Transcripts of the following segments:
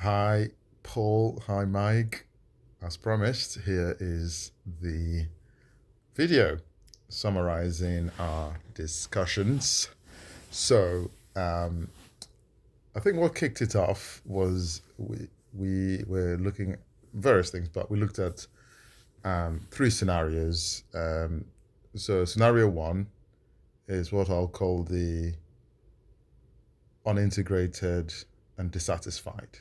Hi, Paul. Hi, Mike. As promised, here is the video summarizing our discussions. So, I think what kicked it off was we were looking at various things, but we looked at three scenarios. So, scenario one is what I'll call the unintegrated and dissatisfied.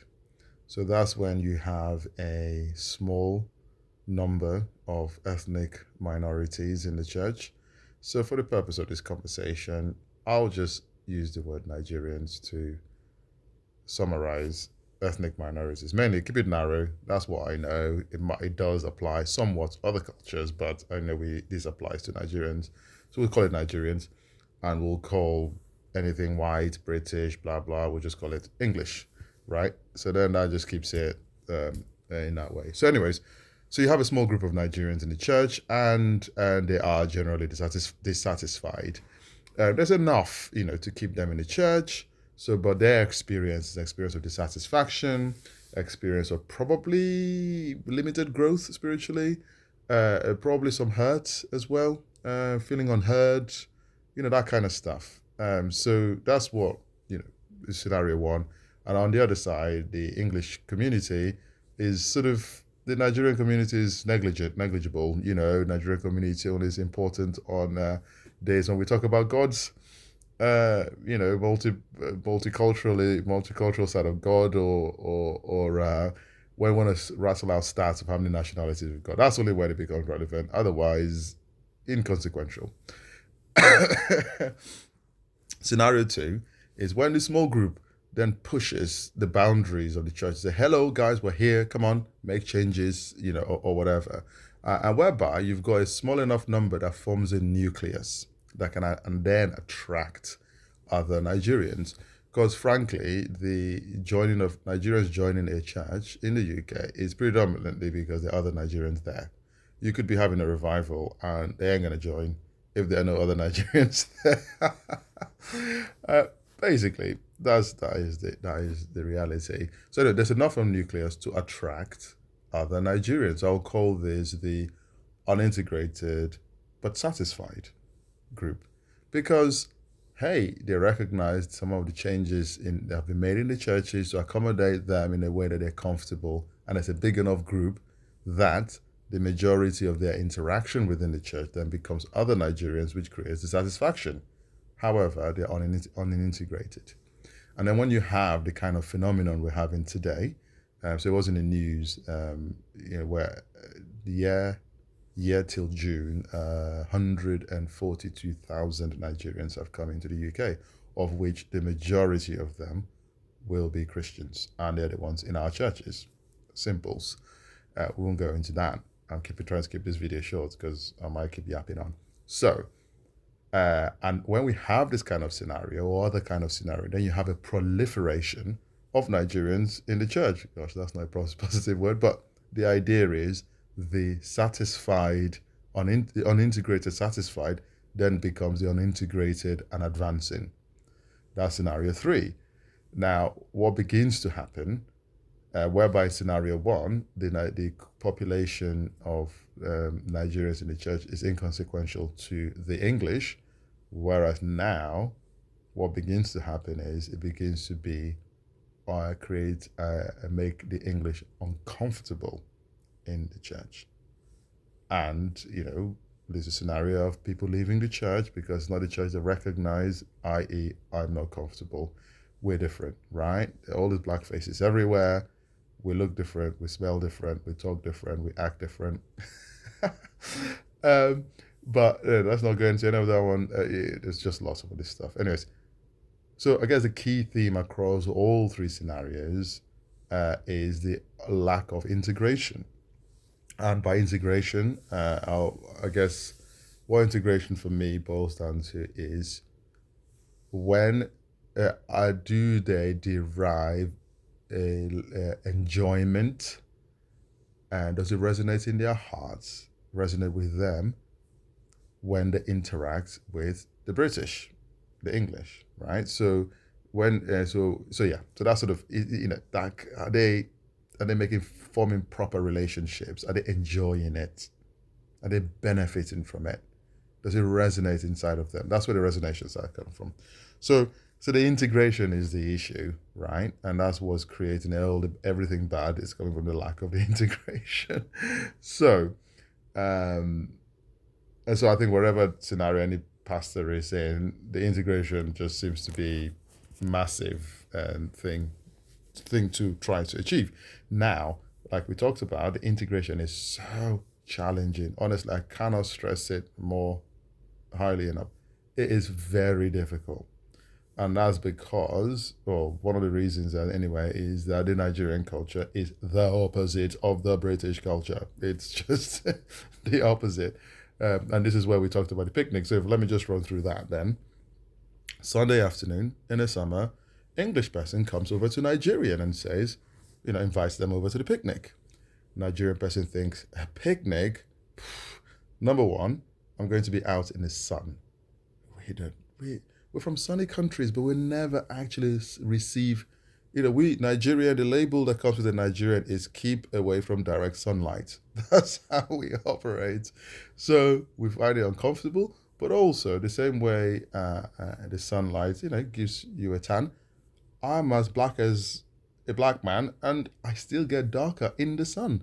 So that's when you have a small number of ethnic minorities in the church. So, for the purpose of this conversation, I'll just use the word Nigerians to summarize ethnic minorities. Mainly, keep it narrow. That's what I know. It does apply somewhat to other cultures, but I know this applies to Nigerians. So, we'll call it Nigerians, and we'll call anything white, British, blah, blah, we'll just call it English, right? So then that just keeps it in that way. So, anyways, so you have a small group of Nigerians in the church, and they are generally dissatisfied. There's enough, to keep them in the church. So, but their experience is an experience of dissatisfaction, experience of probably limited growth spiritually, probably some hurt as well, feeling unheard, that kind of stuff. So that's what is scenario one. And on the other side, the English community is sort of the Nigerian community is negligible. Nigerian community only is important on days when we talk about God's, multicultural side of God, or when we want to rattle out stats of how many nationalities we've got. That's only when it becomes relevant. Otherwise, inconsequential. Scenario two is when the small group then pushes the boundaries of the church. Say, hello, guys, we're here. Come on, make changes, or whatever. And whereby you've got a small enough number that forms a nucleus that can and then attract other Nigerians. Because frankly, the joining of Nigerians joining a church in the UK is predominantly because there are other Nigerians there. You could be having a revival and they ain't going to join if there are no other Nigerians there. uh, Basically, that is the reality. So there's enough of nucleus to attract other Nigerians. I'll call this the unintegrated but satisfied group, because hey, they recognized some of the changes that have been made in the churches to accommodate them in a way that they're comfortable, and it's a big enough group that the majority of their interaction within the church then becomes other Nigerians, which creates dissatisfaction. However, they're unintegrated. And then when you have the kind of phenomenon we're having today, so it was in the news, where the year till June, 142,000 Nigerians have come into the UK, of which the majority of them will be Christians, and they're the ones in our churches. Simples. We won't go into that. I'm trying to keep this video short because I might keep yapping on. So, and when we have this kind of scenario or other kind of scenario, then you have a proliferation of Nigerians in the church. Gosh, that's not a positive word, but the idea is the satisfied, the unintegrated satisfied then becomes the unintegrated and advancing. That's scenario three. Now, what begins to happen, whereby scenario one, the population of Nigerians in the church is inconsequential to the English, whereas now, what begins to happen is it begins to be make the English uncomfortable in the church. And, there's a scenario of people leaving the church because it's not the church that recognize, i.e., I'm not comfortable. We're different, right? All these black faces everywhere. We look different, we smell different, we talk different, we act different. um, but let's not go into any of that one. There's just lots of this stuff. Anyways, so I guess the key theme across all three scenarios is the lack of integration. And by integration, I guess what integration for me boils down to is when do they derive enjoyment, and does it resonate in their hearts, resonate with them when they interact with the British, the English, right? So when so yeah, so that's sort of that are they making forming proper relationships? Are they enjoying it? Are they benefiting from it? Does it resonate inside of them? That's where the resonations are coming from. So so the integration is the issue, right? And that's what's creating everything bad is coming from the lack of the integration. So um and so I think whatever scenario any pastor is in, the integration just seems to be massive and thing to try to achieve. Now, like we talked about, the integration is so challenging. Honestly, I cannot stress it more highly enough. It is very difficult. And that's because, well, one of the reasons, anyway, is that the Nigerian culture is the opposite of the British culture. It's just the opposite. And this is where we talked about the picnic. So let me just run through that then. Sunday afternoon in the summer, English person comes over to Nigerian and says, invites them over to the picnic. Nigerian person thinks, a picnic? Number one, I'm going to be out in the sun. We don't, we're from sunny countries, but we never actually receive, Nigeria, the label that comes with the Nigerian is keep away from direct sunlight. That's how we operate. So we find it uncomfortable, but also the same way the sunlight, gives you a tan. I'm as black as a black man, and I still get darker in the sun.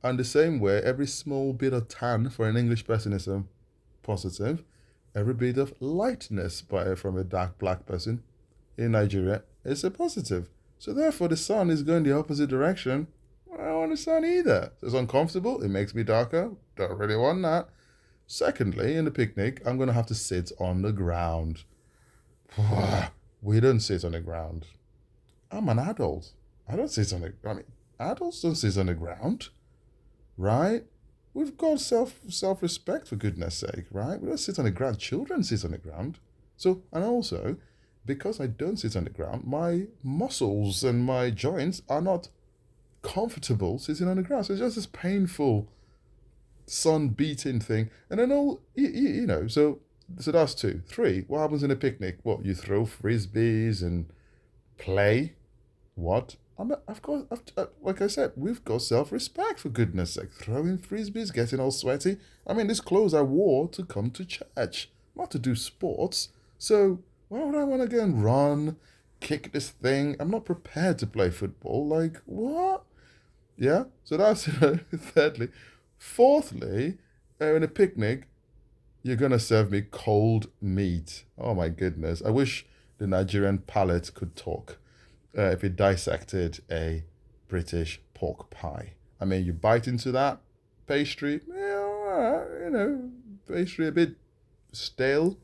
And the same way, every small bit of tan for an English person is a positive. Every bit of lightness from a dark black person in Nigeria is a positive. So therefore, the sun is going the opposite direction. I don't want the sun either. So it's uncomfortable. It makes me darker. Don't really want that. Secondly, in the picnic, I'm going to have to sit on the ground. We don't sit on the ground. I'm an adult. I don't sit on the. I mean, adults don't sit on the ground, right? We've got self respect for goodness sake, right? We don't sit on the ground. Children sit on the ground. So and also, because I don't sit on the ground, my muscles and my joints are not comfortable sitting on the ground. So it's just this painful sun beating thing. And then so that's two. Three, what happens in a picnic? What, you throw frisbees and play? What? Like I said, we've got self-respect for goodness sake. Throwing frisbees, getting all sweaty. I mean, these clothes I wore to come to church, not to do sports. So why would I want to go and run, kick this thing? I'm not prepared to play football. Like what? Yeah. So that's thirdly. Fourthly, in a picnic, you're gonna serve me cold meat. Oh my goodness! I wish the Nigerian palate could talk. If it dissected a British pork pie. I mean, you bite into that pastry, yeah, pastry a bit stale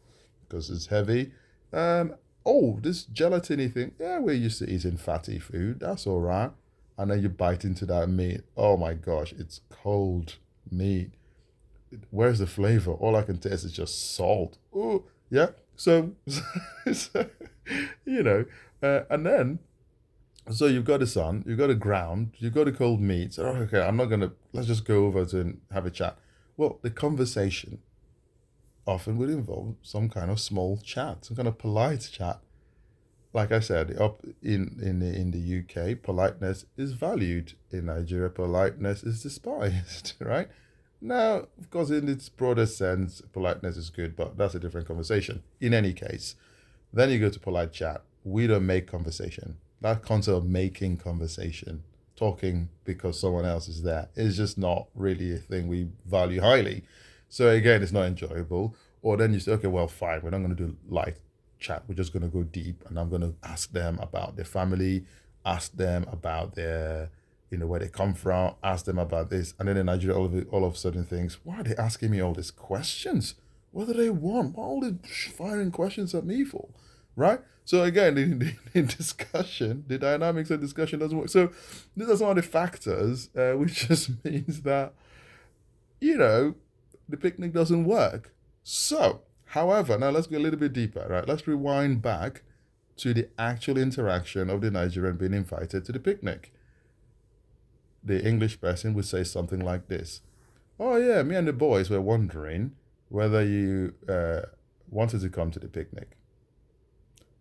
because it's heavy. This gelatiny thing, yeah, we're used to eating fatty food. That's all right. And then you bite into that meat. Oh my gosh, it's cold meat. Where's the flavor? All I can taste is just salt. Oh, yeah. So, so and then so you've got the sun, you've got the ground, you've got the cold meat. So, okay, let's just go over to and have a chat. Well, the conversation often would involve some kind of small chat, some kind of polite chat. Like I said, up in the UK, politeness is valued. In Nigeria, politeness is despised, right? Now, of course, in its broader sense, politeness is good, but that's a different conversation. In any case, then you go to polite chat. We don't make conversation. That concept of making conversation, talking because someone else is there, is just not really a thing we value highly. So again, it's not enjoyable. Or then you say, okay, well, fine, we're not going to do light chat. We're just going to go deep, and I'm going to ask them about their family, ask them about their, where they come from, ask them about this. And then in Nigeria, all of a sudden things, why are they asking me all these questions? What do they want? What are all these firing questions at me for? Right? So again, in discussion, the dynamics of discussion doesn't work. So these are some of the factors, which just means that, the picnic doesn't work. So, however, now let's go a little bit deeper, right? Let's rewind back to the actual interaction of the Nigerian being invited to the picnic. The English person would say something like this. Oh yeah, me and the boys were wondering whether you wanted to come to the picnic.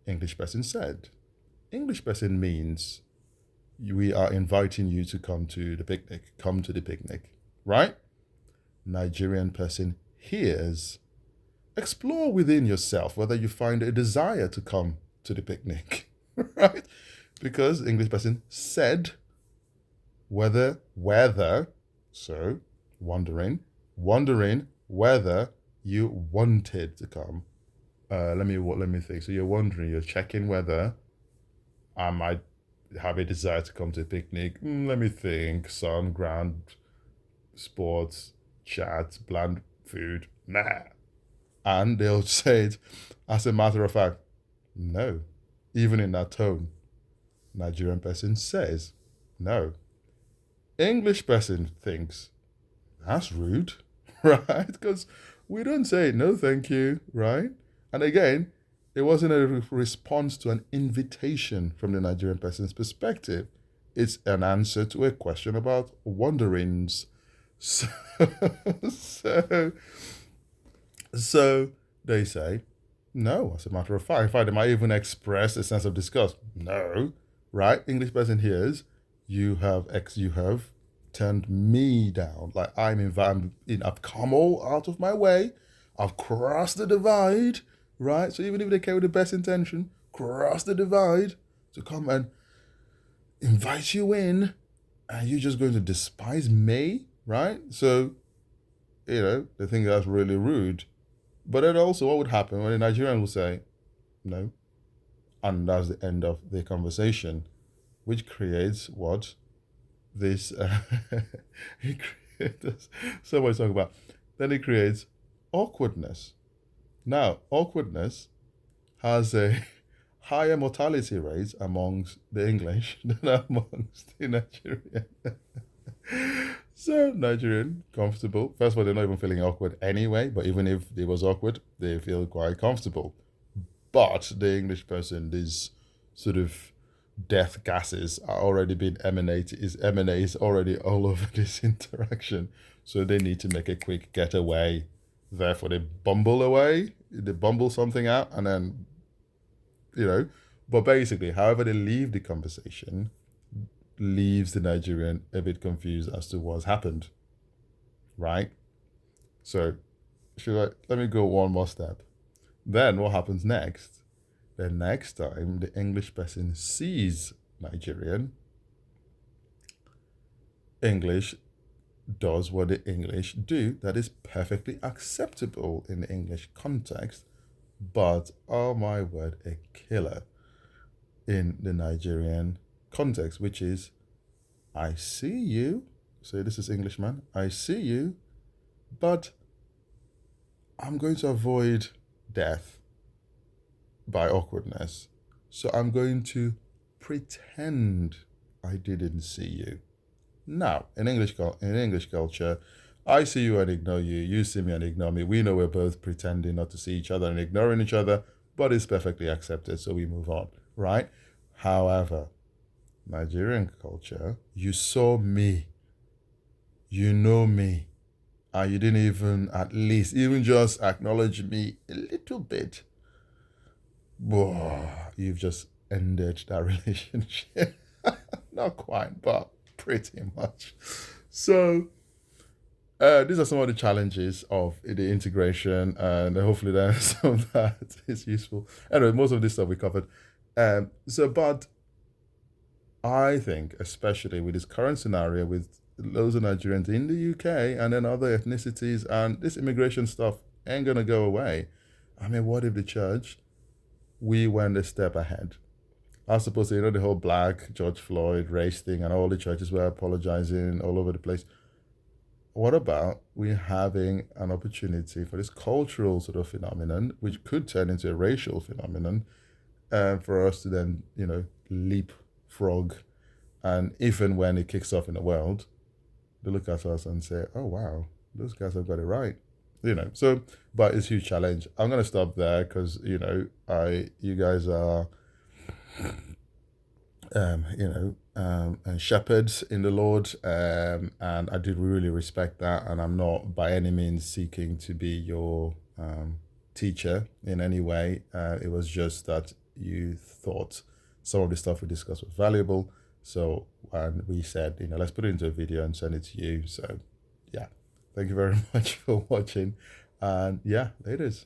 English person said, English person means we are inviting you to come to the picnic. Come to the picnic, right? Nigerian person hears. Explore within yourself whether you find a desire to come to the picnic, right? Because English person said whether, so wondering whether you wanted to come. Let me think. So you're wondering, you're checking whether I might have a desire to come to a picnic. Let me think. Sun, ground, sports, chat, bland food. Nah. And they'll say it as a matter of fact. No. Even in that tone, Nigerian person says no. English person thinks that's rude, right? Because we don't say no, thank you, right? And again, it wasn't a response to an invitation from the Nigerian person's perspective. It's an answer to a question about wanderings. So, so, so they say no, as a matter of fact. In fact, they might even express a sense of disgust. No, right? English person hears you have turned me down. Like I've come all out of my way. I've crossed the divide, right? So even if they came with the best intention, cross the divide to come and invite you in, and you're just going to despise me, right? So, they think that's really rude. But then also, what would happen when a Nigerian will say, no, and that's the end of the conversation, which creates what? This, it creates, so what talking about. Then it creates awkwardness. Now, awkwardness has a higher mortality rate amongst the English than amongst the Nigerian. So Nigerian, comfortable. First of all, they're not even feeling awkward anyway, but even if it was awkward, they feel quite comfortable. But the English person, these sort of death gases are already being emanates already all over this interaction. So they need to make a quick getaway. Therefore they bumble away, they bumble something out, and then but basically, however they leave the conversation, leaves the Nigerian a bit confused as to what's happened. Right? So let me go one more step. Then what happens next? The next time the English person sees Nigerian, English does what the English do that is perfectly acceptable in the English context, but oh my word, a killer in the Nigerian context, which is, I see you. Say this is Englishman. I see you, but I'm going to avoid death by awkwardness. So I'm going to pretend I didn't see you. Now, in English culture, I see you and ignore you. You see me and ignore me. We know we're both pretending not to see each other and ignoring each other, but it's perfectly accepted, so we move on, right? However, Nigerian culture, you saw me, you know me, and you didn't even at least even just acknowledge me a little bit. Whoa, you've just ended that relationship. Not quite, but pretty much. So these are some of the challenges of the integration, and hopefully then some of that is useful. Anyway, most of this stuff we covered. But I think, especially with this current scenario with loads of Nigerians in the UK and then other ethnicities, and this immigration stuff ain't gonna go away. I mean, what if the church, we went a step ahead? I suppose, the whole black George Floyd race thing, and all the churches were apologizing all over the place. What about we having an opportunity for this cultural sort of phenomenon, which could turn into a racial phenomenon, for us to then, leapfrog, and even when it kicks off in the world, they look at us and say, "Oh wow, those guys have got it right." So, but it's a huge challenge. I'm gonna stop there because you guys are, and shepherds in the Lord, and I do really respect that, and I'm not by any means seeking to be your teacher in any way. It was just that you thought some of the stuff we discussed was valuable. So, and we said, let's put it into a video and send it to you. So, yeah, thank you very much for watching. And yeah, laters.